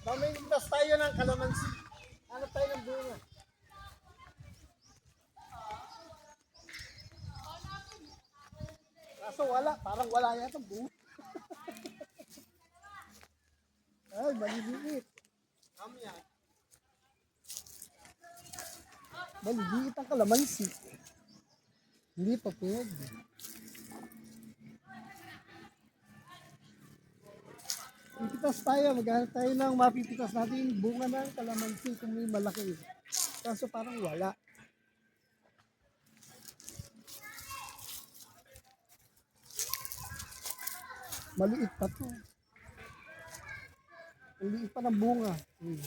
Mamimitas tayo ng kalamansi. Hanap tayo ng bunga. Kaso wala, parang wala yata bunga. Ay, maliliit. Maliliit ang kalamansi. Hindi pa pwede. Pipitas tayo, maghanap tayo ng mapipitas natin bunga ng kalamansi kung may malaki. Kaso parang wala. Maliit pa to. Ang liit pa ng bunga. Ayun.